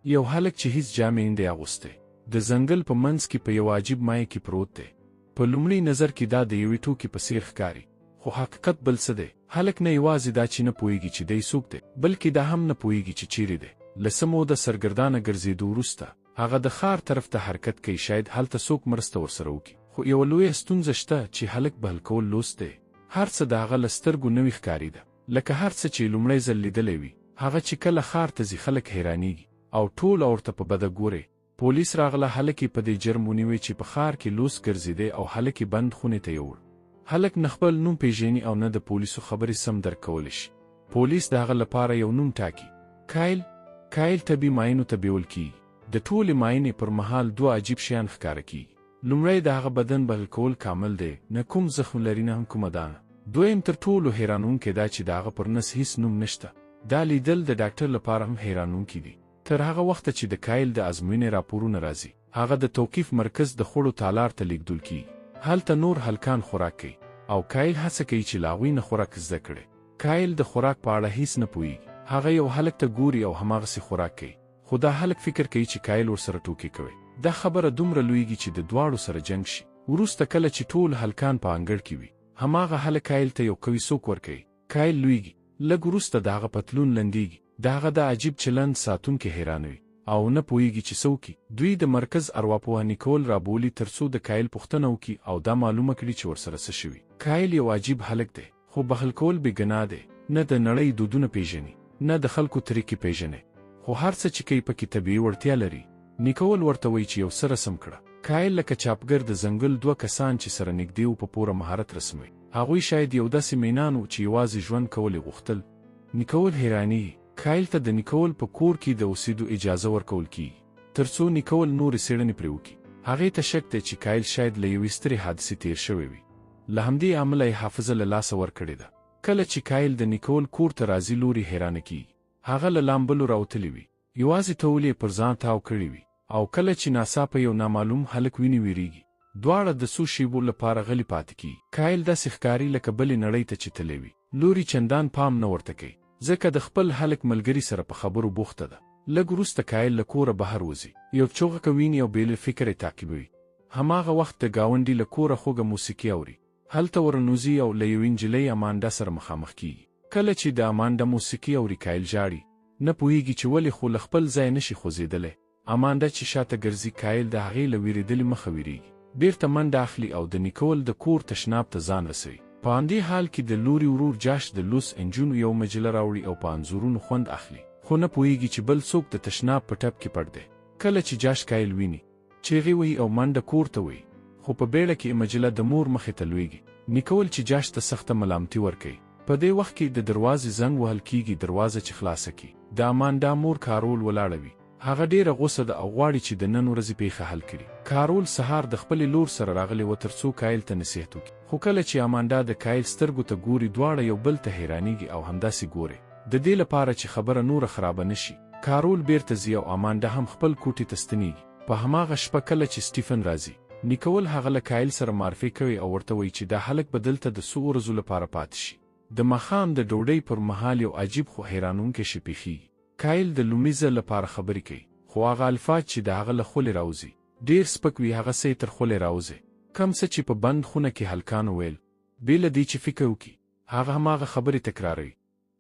یو هلک چې هیڅ جامې نه دی اغوستی د ځنګل په منځ کې په یو عجیب مای کې پروت دی. په لومړي نظر کې دا د یوې ټوکې په څیر ښکاري، خو حقیقت بل څه دی. هلک نه یوازې دا چې نه پوهیږي چې دی څوک دی، بلکې دا هم نه پوهیږي چې چیرې دی. له څه موده سرګردانه ګرځېدو وروسته هغه د ښار طرف ته حرکت کوي، شاید هلته څوک مرسته ورسره وکړي. خو یوه لویه ستونزه شته چې هلک بهل کول لوست دی. هر څه د هغه له سترګو نوي ښکارېده، لکه هر څه چې لومړی ځل لیدلی وي. هغه چې کله ښار ته ځي خلک حیرانېږي او ټول ورته په بده ګوري. پولیس راغله، هلک یې په دې جرم ونیوی چې په ښار کې لوس ګرځېدی او هلک یې بند خونې ته یووړ. هلک نه خپل نوم پیژني او نه د پولیسو خبرې سم درک کولی شي. پولیس د هغه لپاره یو نوم ټاکي، کایل طبي معاینو ته بیول کیږي. د ټولې معاینې پر مهال دوه عجیب شیان ښکاره کیږي. لومړی د هغه بدن بهل کول کامل دی، نه کوم زخم لري نه هم کومه دانه. دویم تر ټولو حیرانونکی دا چې د هغه پر نس هیڅ نوم نشته. دا لیدل د ډاکټر لپاره هم حیرانونکی دي. تر هغه وخته چې د کایل د ازموینې راپورونه راځي، هغه د توقیف مرکز د خوړو تالار ته لیږدول کیږي. هلته نور هلکان خوراک کوي او کایل هڅه کوي چې له هغوی نه خوراک زده کړي. کایل د خوراک په اړه هیڅ نه پوهیږي. هغه یو هلک ته ګوري او هماغسې خوراک کوي، خو دا هلک فکر کوي چې کایل ورسره ټوکې کوي. دا خبره دومره لویږي چې د دواړو سره جنګ شي. وروسته کله چې ټول هلکان په انګړ کې وي، هماغه هلک کایل ته یو قوي سوک ورکوي. کایل لویږي، لږ وروسته د هغه پتلون لنډیږي. د هغه د عجیب چلند ساتونکي حیرانوي او نه پوهیږي چې څه وکړي. دوی د مرکز ارواپوه نیکول رابولي ترڅو د کایل پوښتنه وکړي او دا معلومه کړي چې ورسره څه شوي. کایل یو عجیب هلک دی، خو بخل کول بېګناه دی. نه د نړۍ دودونه پیژني، نه د خلکو طریقې پیژني، خو هر څه چې کوي پکې طبیعي وړتیا لري. نیکول ورته وایي چې یو څه رسم کړه. کایل لکه چاپګر د ځنګل دوه کسان چې سره نږدې وو په پوره مهارت رسموي. هغوی شاید یو داسې مینان وو چې یوازې ژوند کول یې غوښتل. نیکول حیرانېږي. کایل ته د نیکول په کور کې د اوسېدو اجازه ورکول کیږي ترڅو نیکول نورې څېړنې پرې وکړي. هغې ته شک دی چې کایل شاید له یوې سترې حادثې تیر شوی وي. له همدې امله یې حافظه له لاسه ورکړې ده. کله چې کایل د نیکول کور ته راځي، لور یې حیرانه کیږي. هغه له لامبلو راوتلی وي، یوازې تول یې پر ځان تاو کړی وي، او کله چې ناڅاپه یو نامعلوم هلک ویني ویریږي. دواړه د څو شیبو لپاره غلي پاتې کیږي. کایل داسې ښکاري لکه بلې نړۍ ته چې تللی وي. لور یې چندان پام نه ورته کوي، ځکه د خپل هلک ملګري سره په خبرو بوخته ده. لږ وروسته کایل له کوره بهر وځي، یو چوغکه ویني او بې له فکره یې تعقیبوي. هماغه وخت د ګاونډي له کوره خوږه موسیقي اوري. هلته ورنوځي او له یوې نجلۍ امانډا سره مخامخ کیږي. کله چې د امانډا موسیقي اوري، کایل ژاړي. نه پوهیږي چې ولې، خو له خپل ځای نشي خوځېدلی. امانډا چې شاته ګرځي، کایل د هغې له وېرېدلې مخه وېرېږي. بېرته منډه اخلي او د نیکول د کور تشناب ته ځان رسوي. په همدې حال کې د لوري ورور جاش د لوس انجونو یو مجله راوړي او په انځورونو خوند اخلي، خو نه پوهیږي چې بل څوک د تشناب په ټپ کې پټ دی. کله چې جاش کایل ویني، چیغې وهي او منډه کور ته وهي، خو په بیړه کې مجله د مور مخې ته لویږي. نیکول چې جاش ته سخته ملامتي ورکوي. په دې وخت کې د دروازې زنګ وهل کیږي، دروازه چې خلاصه کړي. د امانډا مور کارول ولاړه وي. هغه ډېره غوسه ده او غواړي چې د نن ورځې پیښه حل کړي. کارول سهار د خپلې لور سره راغلی و ترڅو کایل ته نصیحت وکړي، خو کله چې امانډا د کایل سترګو ته ګوري، دواړه یو بل ته حیرانېږي او همداسې ګوري. د دې لپاره چې خبره نوره خرابه نشي، کارول بیرته ځي او امانډا هم خپل کوټې ته ستنېږي. په هماغه شپه کله چې سټیفن راځي، نیکول هغه له کایل سره معرفي کوي او ورته وایي چې دا هلک به دلته د څو ورځو لپاره پاتې شي. د ماښام د ډوډۍ پر مهال یو عجیب خو حیرانونکی شی پیښیږي. کایل د لومړي ځل لپاره خبرې کوي، خو هغه الفاظ چې د هغه له خولې راوځي ډېر سپک وي. هغه څه یې تر خولې راوځي، کم څه چې په بند خونه کې هلکانو ویل. بې له دې چې فکر وکړي، هغه هماغه خبرې تکراروي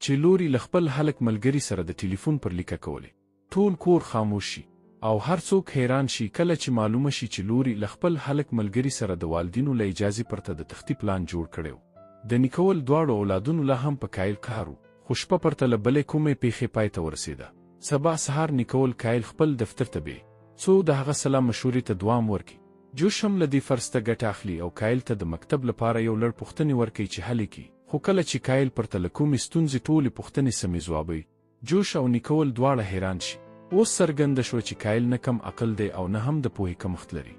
چې لور یې له خپل هلک ملګري سره د ټلیفون پر لیکه کولې. ټول کور خاموش شي او هر څوک حیران شي کله چې معلومه شي چې لور یې له خپل هلک ملګري سره د والدینو له اجازې پرته د تختی پلان جوړ کړی و. د نیکول دواړو اولادونو لا هم په کایل قهر و، خو شپه پرته له بلې کومې پیښې پای ته ورسېده. سبا سهار نیکول کایل خپل دفتر ته بیایي څو د هغه سلا مشورې ته دوام ورکړي. جوش هم له دې فرصته ګټه اخلي او کایل ته د مکتب لپاره یو لړ پوښتنې ورکوي چې حل یې کړي. خو کله چې کایل پرته له کومې ستونزې ټولې پوښتنې سمې ځوابوي، جوش او نیکول دواړه حیران شي. اوس څرګنده شوه چې کایل نه کم عقل دی او نه هم د پوهې کمښت لري،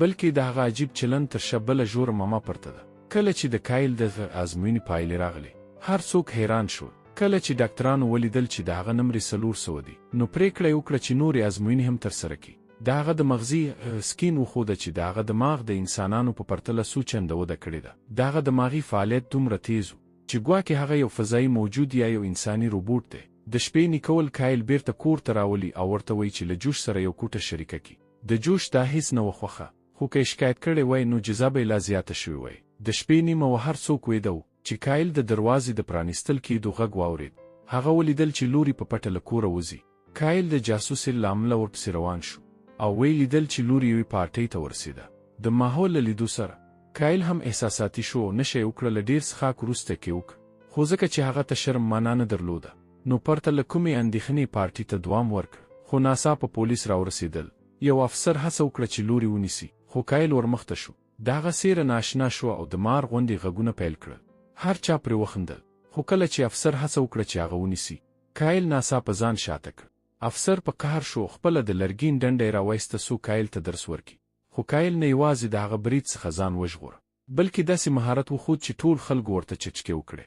بلکې د هغه عجیب چلند تر شا بله ژوره ماما پرته ده. کله چې د کایل د ازموینې پایلې راغلې، هر څوک حیران شول. کله چې ډاکټرانو ولیدل چې د هغه نمرې 400 دي، نو پرېکړه یې وکړه چې نورې ازموینې هم ترسره کړي. د هغه د مغزي سکین وښوده چې د هغه دماغ د انسانانو په پرتله څو چنده وده کړې ده. د هغه دماغي فعالیت دومره تیز و چې ګواکې هغه یو فضایي موجود یا یو انساني روبوټ دی. د شپې نیکول کایل بیرته کور ته راولي او ورته وایي چې له جوش سره یو کوټه شریکه کړي. د جوش دا هیڅ نه وه خوښه، خو که یې شکایت کړی وای نو جزا به یې لا زیاته شوې وای. د شپې نیمه وه هر څوک ویده و چې کایل د دروازې د پرانیستل کېدو غږ واورېد. هغه ولیدل چې لوري په پټه له کوره وځي. کایل د جاسوسۍ له امله ورپسې روان شو او ویې لیدل چې لور یوې پارټۍ ته ورسېده. د ماحول له لیدو سره کایل هم احساساتي شو او نشه یې وکړه له ډېر څښاک وروسته کې وکړ. خو ځکه چې هغه ته شرم معنا نه درلوده نو پرته له کومې اندېښنې پارټي ته دوام ورکړ. خو ناڅاپه پولیس راورسېدل. یو افسر هڅه وکړه چې لوري ونیسي، خو کایل ورمخته شو. د هغه څېره ناشنا شوه او د مار غوندې غږونه پیل کړل. هر چا پرې وخندل، خو کله چې افسر هڅه وکړه چې هغه ونیسي، کایل ناڅاپه ځان شاته کړ. افسر په قهر شو، خپله د لرګین ډنډه یې راوایسته څو کایل ته درس ورکړي. خو کایل نه یوازې د هغه برید څخه ځان وژغوره، بلکې داسې مهارت وښود چې ټول خلکو ورته چچکې وکړې.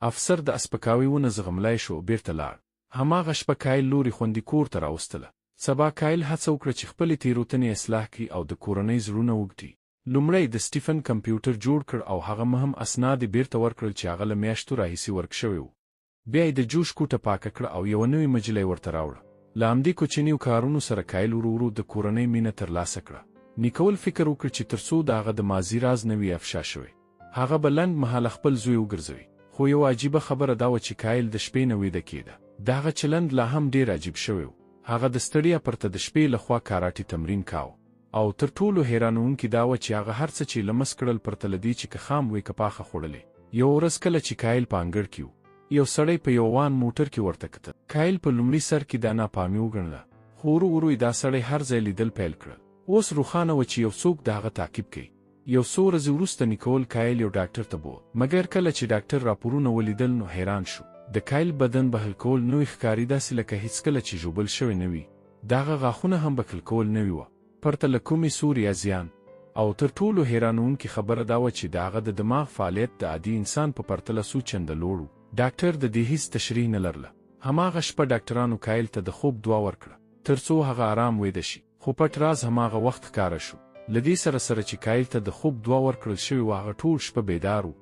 افسر د اسپکاوي ونه زغملی شو او بیرته لاړ. هماغه شپه کایل لوري خوندي کور ته راوستله. سبا کایل هڅه وکړه چې خپلې تېروتنې اصلاح کړي او د کورنۍ زړونه وګټي. لومړی د سټیفن کمپیوټر جوړ کړ او هغه مهم اسناد یې بیرته ورکړل چې هغه له میاشتو راهیسې ورک شوی و. بیا یې د جوش کوټه پاکه کړه او یوه نوې مجله یې ورته راوړه. له همدې کوچنیو کارونو سره کایل ورو ورو د کورنۍ مینه ترلاسه کړه. نیکول فکر وکړ چې تر څو د هغه د ماضي راز نه وي افشا شوی، هغه به لنډ مهاله خپل زوی وګرځوي. خو یو عجیبه خبره دا وه چې کایل د شپې نه ویده کېده. د هغه چلند لا هم ډېر عجیب شوی و. هغه د ستړیا پرته د شپې لخوا کاراټي تمرین کاوه، او تر ټولو حیرانوونکې دا وه چې هغه هر څه چې لمس کړل پرته له دې چې که خام وی که پاخه خوړلې. یوه ورځ کله چې کایل په انګړ کې و، یو سړی په یو وان موټر کې ورته کتل. کایل په لومړي سر کې دا ناپامي وګڼله، خو ورو ورو دا سړی هر ځای لیدل پیل کړل. اوس روښانه وه چې یو څوک د هغه تعقیب کوي. یو څو ورځې وروسته نیکول کایل یو ډاکټر ته بوت، مګر کله چې ډاکټر راپورونه ولیدل نو حیران شو. د کایل بدن بخل کول نوی ښکاري، داسې لکه هیڅکله چې ژوبل شوی نه وي. د هغه غاښونه هم بخل کول نوي وه، پرته له کومې سور یا زیان. او تر ټولو حیرانوونکې خبره دا وه چې د هغه د دماغ فعالیت د عادي انسان په پرتله څو چنده لوړ و. ډاکټر د دې هیڅ تشریح نه لرله. هماغه شپه ډاکټرانو کایل ته د خوب دعا ورکړه تر څو هغه آرام ویده شي. خو پټ راز هماغه وخت ښکاره شو. له دې سره سره چې کایل ته د خوب دعا ورکړل شوې وه، هغه ټول شپه بیدار و.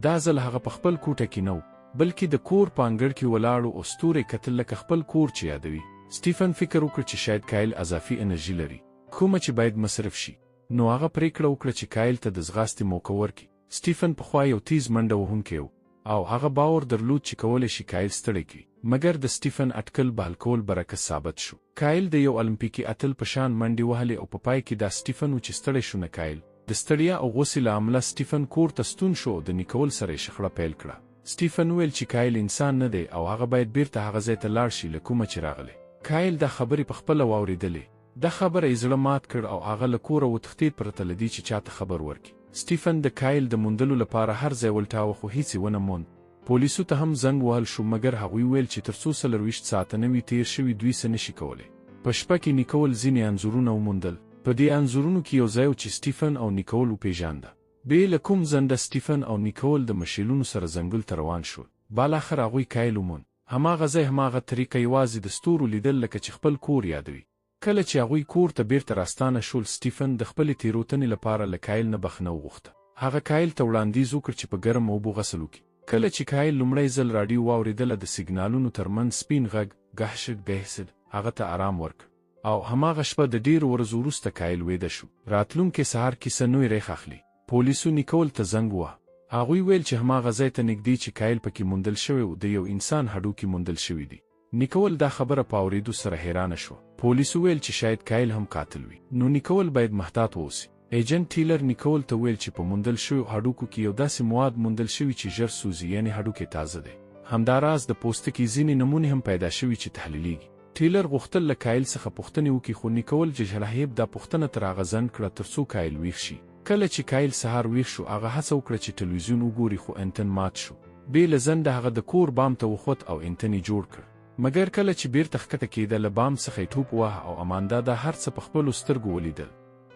دا ځل هغه په خپل کوټه کې نه و، بلکې د کور په انګړ کې ولاړ و او ستوري کتل لکه خپل کور چې یادوي. سټیفن فکر وکړ چې شاید کایل اضافي انرژي لري، کومه چې باید مصرف شي. نو هغه پریکړه وکړه چې کایل ته د ځغاستې موقع ورکړي. سټیفن پخوا یو تیز منډه وهونکی و او هغه باور درلود چې کولی شي کایل ستړی کړي. مګر د سټیفن اټکل به الکول برعکس ثابت شو. کایل د یو المپیکي اتل په شان منډې وهلې او په پای کې دا سټیفن و چې ستړی شو نه کایل. د ستړیا او غوسې له امله سټیفن کور ته ستون شو او د نیکول سره یې شخړه پیل کړه. سټیفن ویل چې کایل انسان نه دی او هغه باید بیرته هغه ځای ته لاړ شي له کومه چې راغلی. کایل دا خبرې په خپله واورېدلې. دا خبره یې زړه مات کړ او هغه له کوره وتښتېد پرته له دې چې چاته خبر ورکړي. سټیفن د کایل د موندلو لپاره هر ځای ولټاوه، خو هیڅ یې ونه موند. پولیسو ته هم زنګ وهل شو، مګر هغوی ویل چې تر څو 24 ساعته نه وي تیر شوي دوی څه نشي کولی. په شپه کې نیکول ځینې انځورونه وموندل. په دې انځورونو کې یو ځای و چې سټیفن او نیکول وپېژانده. بې له کوم ځنډه سټیفن او نیکول د مشیلونو سره ځنګل ته روان شول. بالاخره هغوی کایل وموند. هماغه ځای، هماغه طریقه، یوازې د ستورو لیدل لکه چې خپل کور یادوي. کله چې هغوی کور ته بیرته راستانه شول، سټیفن د خپلې تېروتنې لپاره له کایل نه بخښنه وغوښته. هغه کایل ته وړاندیز وکړ چې په ګرم اوبو غسل وکړي. کله چې کایل لومړی ځل راډیو واورېدله، د سیګنالونو ترمنځ سپین غږ ګهشت بهسد هغه ته آرام ورکړ. او هماغه شپه د ډېرو ورځو وروسته کایل ویده شو. راتلونکي سهار کیسه نوی ریښ اخلي. پولیسو نیکول ته زنګ ووهه. هغوی ویل چې هماغه ځای ته نږدې چې کایل پکې موندل شوی و، د یو انسان هډوکي موندل شوي دي. نیکول دا خبره په اورېدو سره حیرانه شوه. پولیسو ویل چې شاید کایل هم قاتل وي، نو نیکول باید محتاط واوسي. ایجنټ ټیلر نیکول ته ویل چې په موندل شویو هډوکو کې یو داسې مواد موندل شوي چې ژر سوځي، یعنې هډوکی تازه دی. همداراز د پوستکي ځینې نمونې هم پیدا شوي چې تحلیلیږي. ټیلر غوښتل له کایل څخه پوښتنې وکړي، خو نیکول جهلهیب دا پوښتنه تر هغه ځنډ کړه تر څو کایل ویښ شي. کله چې کایل سهار ویښ شو، هغه هڅه وکړه چې تلویزیون وګوري، خو انټن مات شو. بې له ځنډه هغه د کور بام ته وخوت او انټن یې جوړ کړ. مګر کله چې بیرته ښکته کېده، له بام څخه یې ټوپ وواهه او اماندا دا هر څه په خپلو سترګو ولیدل.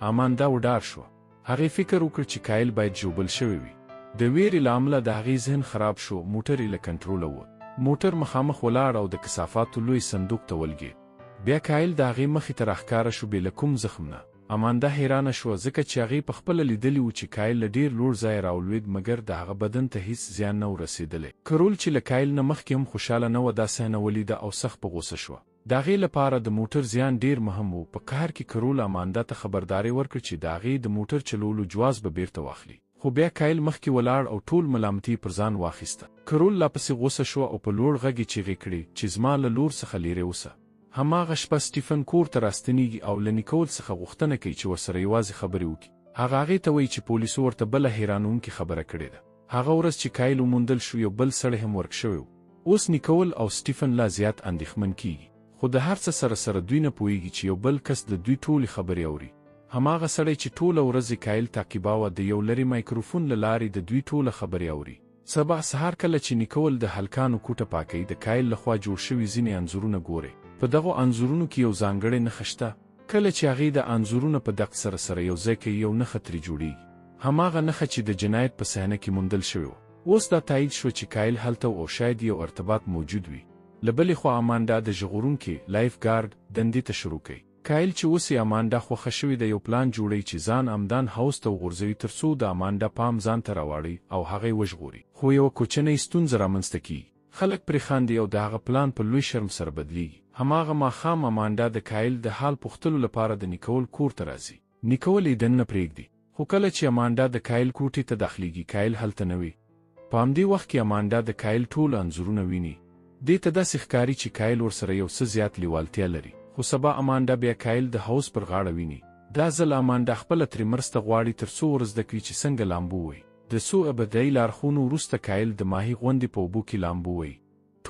اماندا وډار شوه. هغې فکر وکړ چې کایل باید ژوبل شوی وي. د ویرې له امله د هغې ذهن خراب شو. موټر یې له کنټروله ووت. موټر مخامخ ولاړ او د کثافاتو لوی صندوق ته ولګېد. بیا کایل د هغې مخې ته راښکاره شو، بې له کوم زخم نه. اماندا حیرانه شوه ځکه چې هغې پخپله لیدلي و چې کایل له ډېر لوړ ځایه راولوېد مګر د هغه بدن ته هیڅ زیان نه و رسېدلی. کرول چې له کایل نه مخکې هم خوشحاله نه وه دا صحنه ولیده او سخت په غوسه شوه. د هغې لپاره د موټر زیان ډېر مهم و. په قهر کې کرول اماندا ته خبرداری ورکړ چې د هغې د موټر چلولو جواز به بیرته واخلي. خو بیا کایل مخکې ولاړ او ټول ملامتي پر ځان واخیسته. کرول لا پسې غوسه شوه او په لوړ غږ یې چیغې کړې چې زما له لور څخه لیرې اوسه. هماغه شپه سټیفن کور ته راستنېږي او له نیکول څخه غوښتنه کوي چې ورسره یوازې خبرې وکړي. هغه هغې ته وایي چې پولیسو ورته بله حیرانوونکې خبره کړې ده. هغه ورځ چې کایل وموندل شو یو بل سړی هم ورک شوی و. اوس نیکول او سټیفن لا زیات اندېښمن کېږي. خو د هر څه سره دوی نه پوهېږي چې یو بل کس د دوی ټولې خبرې اوري. هماغه سړی چې ټوله ورځ کایل تعقیباوه د یو لرې مایکروفون له لارې د دوی ټوله خبرې اوري. سبا سهار کله چې نیکول د هلکانو کوټه پاکوي د کایل لخوا جوړ شوي ځینې انځورونه ګوري. په دغو انځورونو کې یو ځانګړی نښه شته. کله چې هغې د انځورونه په دقت سره یو ځای کوي یو نښه ترې جوړېږي. هماغه نښه چې د جنایت په صحنه کې موندل شوې وه. اوس دا تایید شو چې کایل هلته او شاید یو ارتباط موجود وي. له بلې خوا اماندا د ژغورونکي لایف ګارډ دندې ته شروع کوي. کایل چې اوس یې اماندا خوښه شوې د یو پلان جوړوي چې ځان امدان هاوس ته وغورځوي ترڅو د اماندا پام ځان ته راواړي او هغه یې وژغوري. خو یوه کوچنۍ ستونزه رامنځته کېږي. خلک پرې خاندي او د هغه پلان په لوی شرم سره بدلیږي. هماغه ماښام اماندا د کایل د حال پوښتلو لپاره د نیکول کور ته راځي. نیکول یې دننه پرېږدي. خو کله چې اماندا د کایل کوټې ته داخليږي کایل هلته نه وي. په همدې وخت کې اماندا د کایل ټول انځورونه ویني. دې ته داسې ښکاري چې کایل ورسره یو څه زیات لیوالتیا لري. خو سبا اماندا بیا کایل د هاوس پر غاړه ویني. دا ځل اماندا خپله ترې مرسته غواړي ترڅو ورزده کړي چې څنګه لامبو ووهي. د څو ابتدایي لارښوونو وروسته کایل د ماهي غوندې په اوبو کې لامبو ووهي.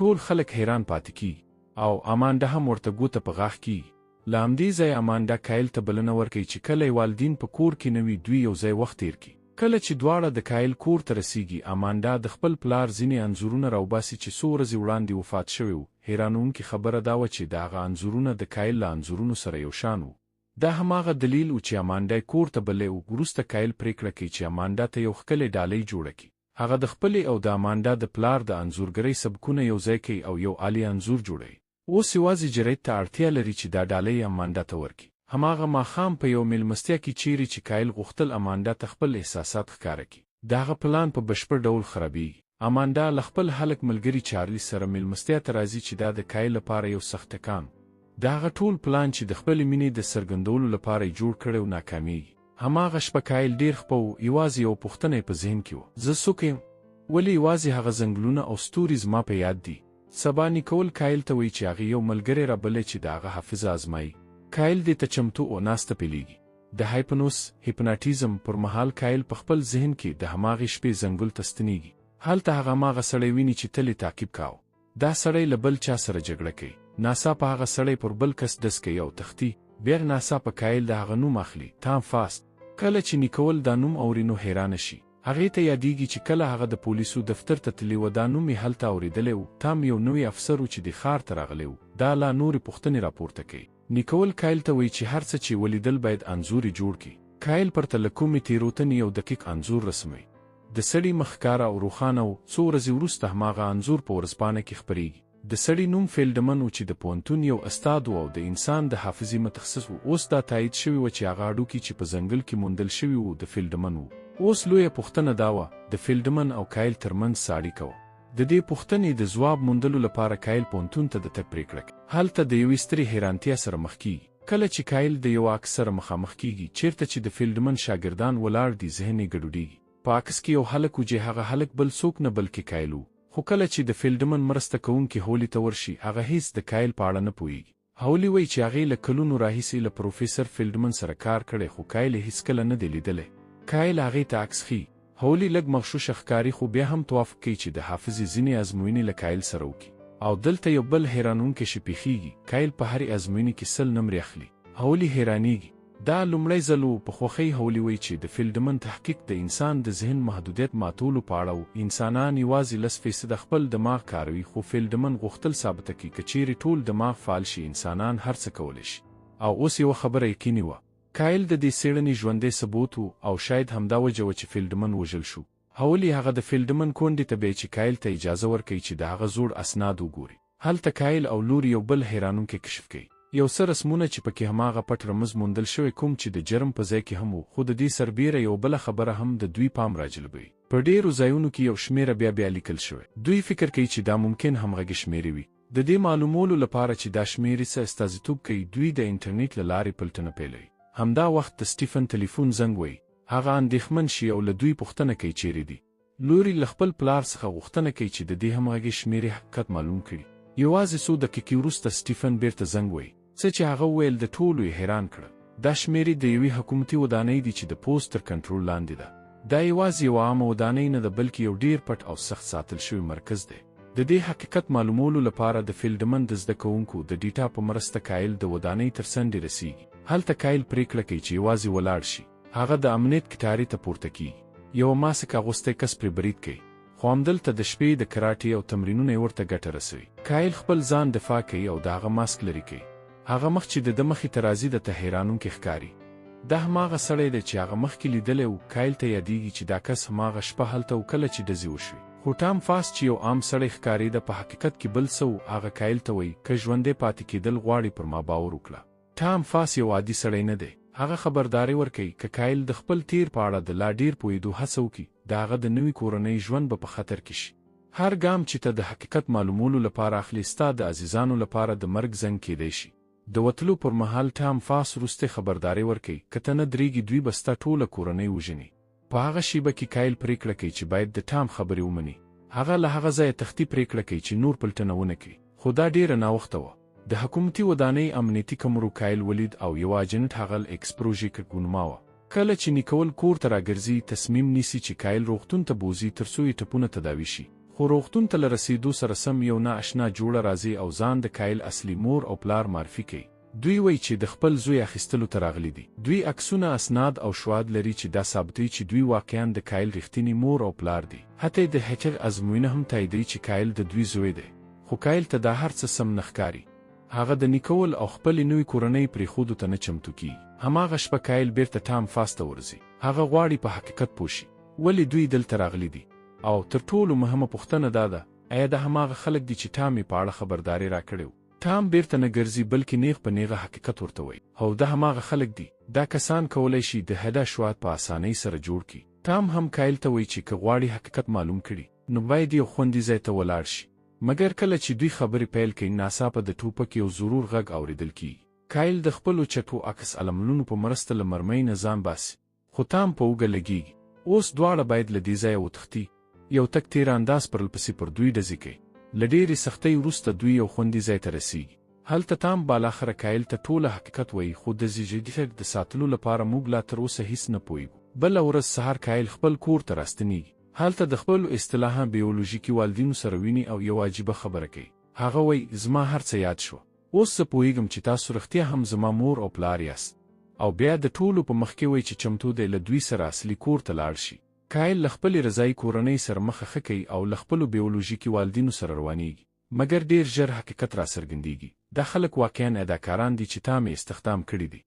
ټول خلک حیران پاتې کیږي او اماندا هم ورته ګوته په غاښ کیږي. له همدې ځایه اماندا کایل ته بلنه ورکوي چې کله یې والدین په کور کې نه وي دوی یو ځای وخت تیر کړي. کله چې دواړه د کایل کور ته رسیږي اماندا د خپل پلار ځینې انځورونه راوباسي چې څو ورځې وړاندې وفات شوی و. حیرانوونکې خبره دا وه چې د هغه انځورونه د کایل له انځورونو سره یو شان وو. دا هماغه دلیل و چې اماندا یې کور ته بللی و. وروسته کایل پرېکړه کوي چې اماندا ته یو ښکلی ډالۍ جوړه کړي. هغه د خپلې او د اماندا د پلار د انځورګرۍ سبکونه یو ځای کوي او یو عالي انځور جوړوي. اوس یوازې جرئت ته اړتیا لري چې دا ډالۍ اماندا ته ورکړي. هماغه ماښام په یو میلمستیا کې چیرې چې کایل غوښتل اماندا ته خپل احساسات ښکاره کړي. د هغه پلان په بشپړ ډول خرابېږي. اماندا له خپل هلک ملګري چارلي سره میلمستیا ته راځي چې دا د کایل لپاره یو سخت ټکان. د هغه ټول پلان چې د خپلې مینې د څرګندولو لپاره یې جوړ کړی و ناکامېږي. هماغه شپه کایل ډېر خپه و. یوازې یو پوښتنه یې په ذهن کې وه. زه څوک یم؟ ولې یوازې هغه ځنګلونه او ستوري زما په یاد دي؟ سبا نیکول کایل ته وایي چې هغې یو ملګری رابلی چې د هغه حافظه ازمایي. کایل دې ته چمتو او ناسته پیلېږي. د هیپنوټیزم پر مهال کایل په خپل ذهن کې د هماغې شپې ځنګل ته ستنېږي. هلته هغه هماغه سړی ویني چې تل یې تعقیب کاوه. دا سړی له بل چا سره جګړه کوي. ناڅاپه هغه سړی پر بل کس ډز کوي او تښتي. بیا ناڅاپه کایل د هغه نوم اخلي، تام فاست. کله چې نیکول دا نوم اوري نو حیرانه شي. هغې ته یادېږي چې کله هغه د پولیسو دفتر ته تللی و دا نوم یې هلته اورېدلی و. تام یو نوی افسر و چې د ښار ته راغلی و. دا لا نورې پوښتنې راپورته کوي. نیکول کایل ته وایي چې هر څه چې ولیدل باید انځور یې جوړ کړي. کایل پرته له کومې تېروتنې یو دقیق انځور رسموي. د سړي مخ ښکاره او روښانه و. څو ورځې وروسته هماغه انځور په ورځپاڼه کې خپرېږي. د سړي نوم فیلډمن و چې د پوهنتون یو استاد و او د انسان د حافظې متخصص و. اوس دا تایید شوي و چې هغه هډوکي چې په ځنګل کې موندل شوي و د فیلډمن و. اوس لویه پوښتنه دا وه د فیلډمن او کایل ترمنځ څه اړیکه وه. د دې پوښتنې د ځواب موندلو لپاره کایل پوهنتون ته د تګ پرېکړه کوي. هلته د یوې سترې حیرانتیا سره مخ کېږي. کله چې کایل د یو عکس سره مخامخ کېږي چیرته چې د فیلډمن شاګردان ولاړ دي ذهن یې ګډوډېږي. په عکس کې یو هلک و چې هغه هلک بل څوک نه بلکې کایل و. خو کله چې د فیلډمن مرسته کوونکي هولي ته ورشي هغه هیڅ د کایل په اړه نه پوهېږي. هولي وایي چې هغې له کلونو راهیسې له پروفیسر فیلډمن سره کار کړی خو کایل یې هیڅکله نه دی لیدلی. کایل هغې ته عکس ښیي. هولي لږ مغشوشه ښکاري خو بیا هم توافق کوي چې د حافظې ځینې ازموینې له کایل سره وکړي. او دلته یو بل حیرانوونکی شی پیښیږي. کایل په هرې ازموینې کې 100 نمرې اخلي. هولي حیرانېږي. دا لومړی ځل و. په خوښۍ هولي وایي چې د فیلډمن تحقیق د انسان د ذهن محدودیت ماتولو په اړه و. انسانان یوازې 10% خپل دماغ کاروي خو فیلډمن غوښتل ثابته کړي که چیرې ټول دماغ فعال شي انسانان هر څه کولی شي. او اوس یوه خبره یقیني وه. کایل د دې څېړنې ژوندی ثبوت و او شاید همدا وجه وه چې فیلډمن وژل شو. هولي هغه د فیلډمن کونډې ته بیایي چې کایل ته اجازه ورکوي چې د هغه زوړ اسناد وګوري. هلته کایل او لور یو بل حیرانونکی کشف کوي. یو څه رسمونه چې پکې هماغه پټ رمز موندل شوی کوم چې د جرم په ځای کې هم و، خو د دې سربیره یو بله خبره هم د دوی پام راجلبوي. په ډېرو ځایونو کې یو شمیره بیا لیکل شوی. دوی فکر کوي چې دا ممکن همغږې شمیرې وي. د دې معلومولو لپاره چې دا شمیرې څه استازیتوب کوي، دوی د انټرنیټ له لارې پلټنه پیلوي. همدا وخت د سټیفن ټلیفون زنګ وایي. هغه اندېښمن شي او له دوی پوښتنه کوي چیرې دي. لوري له خپل پلار څخه غوښتنه کوي چې د دې همغږې شمیرې حقیقت معلوم کړي. یوازې څو دقیقې وروسته سټیفن بیرته زنګ وایي. څه چې هغه وویل د ټولو یې حیران کړه. دا شمیرې د یوې حکومتي ودانۍ دي چې د پوست تر کنټرول لاندې ده. دا یوازې یوه عامه ودانۍ نه ده، بلکې یو ډېر پټ او سخت ساتل شوی مرکز دی. د دې حقیقت معلومولو لپاره د فیلډمن د زده کوونکو د ډیټا په مرسته کایل د ودانۍ تر څنډې رسیږي. هلته کایل پریکړه کوي چې یوازې ولاړ شي. هغه د امنیت کټارې ته پورته کیږي. یوه ماسک اغوستی کس پرې برید کوي، خو همدلته د شپې د کراټې او تمرینونه یې ورته ګټه رسوي. کایل خپل ځان دفاع کوي او د هغه ماسک لرې کوي. هغه مخ چې د مخې ته راځي د ته حیرانونکی ښکاري. دا هماغه سړی دی چې هغه مخکې لیدلی و. کایل ته یادېږي چې دا کس هماغه شپه هلته و کله چې ډزې وشوې. خو ټام فاس چې یو عام سړی ښکارېده، په حقیقت کې بل څه و. هغه کایل ته وایي که ژوندی پاتې کېدل غواړي پر ما باور وکړه. ټام فاس یو عادي سړی نه دی. هغه خبرداری ورکوي که کایل د خپل تیر په اړه د لا ډیر پوهېدو هڅه وکړي، د هغه د نوي کورنۍ ژوند به په خطر کې شي. هر ګام چې ته د حقیقت معلومولو لپاره اخلي، ستا د عزیزانو لپاره د مرګ زنګ کېدی شي. د وتلو پر مهال ټام فاس وروستی خبرداری ورکوي که ته نه درېږي دوی به ستا ټوله کورنۍ وژني. په هغه شیبه کې کایل پریکړه کوي چې باید د ټام خبرې ومني. هغه له هغه ځایه تختی پریکړه کوي چې نور پلټنه ونه کړي. خو دا ډېره ناوخته وه. د حکومتي ودانۍ امنیتي کمرو کایل ولید او یو اجنټ هغه ایکسپروژې کړنماوه. کله چې نیکول کور ته راګرځي، تصمیم نیسي چې کایل روغتون ته بوځي ترڅو یې ټپونه تداوي شي. خو روغتون ته له رسېدو سره سم یو نااشنا جوړه راځي او ځان د کایل اصلي مور او پلار معرفي کوي. دوی وایي چې د خپل زوی اخیستلو ته راغلي دي. دوی عکسونه، اسناد او شواهد لري چې دا ثابتوي چې دوی واقعاً د کایل رښتینی مور او پلار دي. حتی د هیچر ازموینه هم تاییدوي چې کایل د دوی زوی دی. خو کایل ته دا هر څه سم نه ښکاري. هغه د نیکول او خپلې نوې کورنۍ پرېښودو ته نه چمتو کیږي. هماغه شپه کایل بیرته ټام فاس ته ورځي. هغه غواړي په حقیقت پوه شي ولې دوی دلته راغلي دي. او تر ټولو مهمه پوښتنه دا ده، آیا دا هماغه خلک دي چې ټام یې په اړه خبرداری راکړی و؟ ټام بیرته نه ګرځي، بلکې نیغ په نیغه حقیقت ورته وایي. او دا هماغه خلک دي. دا کسان کولی شي د هدا شواهد په اسانۍ سره جوړ کړي. ټام هم کایل ته وایي چې که غواړي حقیقت معلوم کړي نو باید یو خوندي ځای ته ولاړ شي. مګر کله چې دوی خبرې پیل کوي، ناڅاپه د ټوپک یو ضرور غږ اورېدل کیږي. کایل د خپلو چټو عکس العملونو په مرسته له مرمۍ نه ځان باسي، خو ټام په اوږه لګېږي. اوس دواړه باید له دې ځایه وتښتي. یو تک تیر انداز پرلپسې پر دوی ډزې کوي. له ډېرې سختۍ وروسته دوی یو خوندي ځای ته رسېږي. هلته ټام بالاخره کایل ته ټوله حقیقت وایي، خو د زیږیدل د ساتلو لپاره موږ لا تر اوسه هیڅ نه پوهېږو. بله ورځ سهار کایل خپل کور ته راستنېږي. هلته د خپلو اصطلاحاً بیولوژیکي والدینو سره ویني او یو عجیبه خبره کوي. هغه وایي زما هر څه یاد شوه. اوس زه پوهېږم چې تاسو رښتیا هم زما مور او پلار یاست. او بیا د ټولو په مخ کې وایي چې چمتو دی له دوی سره اصلي کور ته لاړ شي. کایل له خپلې رضایي کورنۍ سره مخه ښه کوي او له خپلو بیولوژیکي والدینو سره روانېږي. مګر ډېر ژر حقیقت راڅرګندېږي. دا خلک واقعاً اداکاران دي چې ټام یې استخدام کړي دي.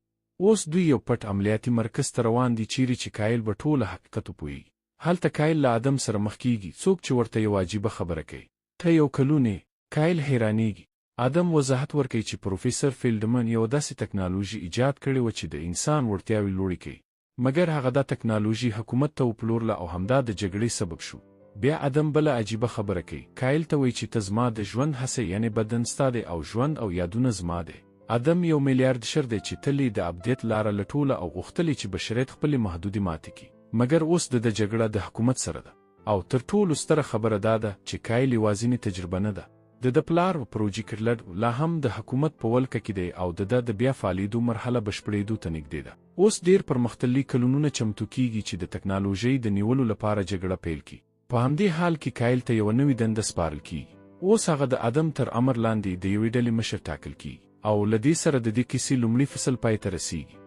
اوس دوی یو پټ عملیاتي مرکز ته روان دي چیرې چې کایل به ټوله حقیقت وپوهېږي. هلته کایل له ادم سره مخ کېږي، څوک چې ورته یو عجیبه خبره کوي. ته یو کلون یې؟ کایل حیرانېږي. ادم وضاحت ورکوي چې پروفیسر فیلډمن یو داسې تکنالوژي ایجاد کړې وه چې د انسان وړتیاوې لوړې کوي. مګر هغه دا تکنالوژي حکومت ته وپلورله او همدا د جګړې سبب شو. بیا ادم بله عجیبه خبره کوي. کایل ته وایي چې ته زما د ژوند هڅه یعنې بدن ستا دی او ژوند او یادونه زما دی. ادم یو میلیارډشر دی چې تل د ابدیت لاره لټوله او غوښتلې چې بشریت خپلې محدودې ماتې کړي. مګر اوس د جګړه د حکومت سره ده. او تر ټولو ستره خبره دا ده چې کایل یوازینی تجربه نه ده. د پلار پروجیکټ لډ لا هم د حکومت په ولکه کې دی او د بیا فعالېدو مرحله بشپړېدو ته نږدې ده. اوس ډېر پرمختللي کلونونه چمتو کیږي چې د تکنالوژۍ د نیولو لپاره جګړه پیل کړي. په همدې حال کې کایل ته یوه نوې دنده سپارل کیږي. اوس هغه د ادم تر امر لاندې د یوې ډلې مشر ټاکل کیږي او له دې سره د دې کیسې لومړی فصل پای ته رسیږي.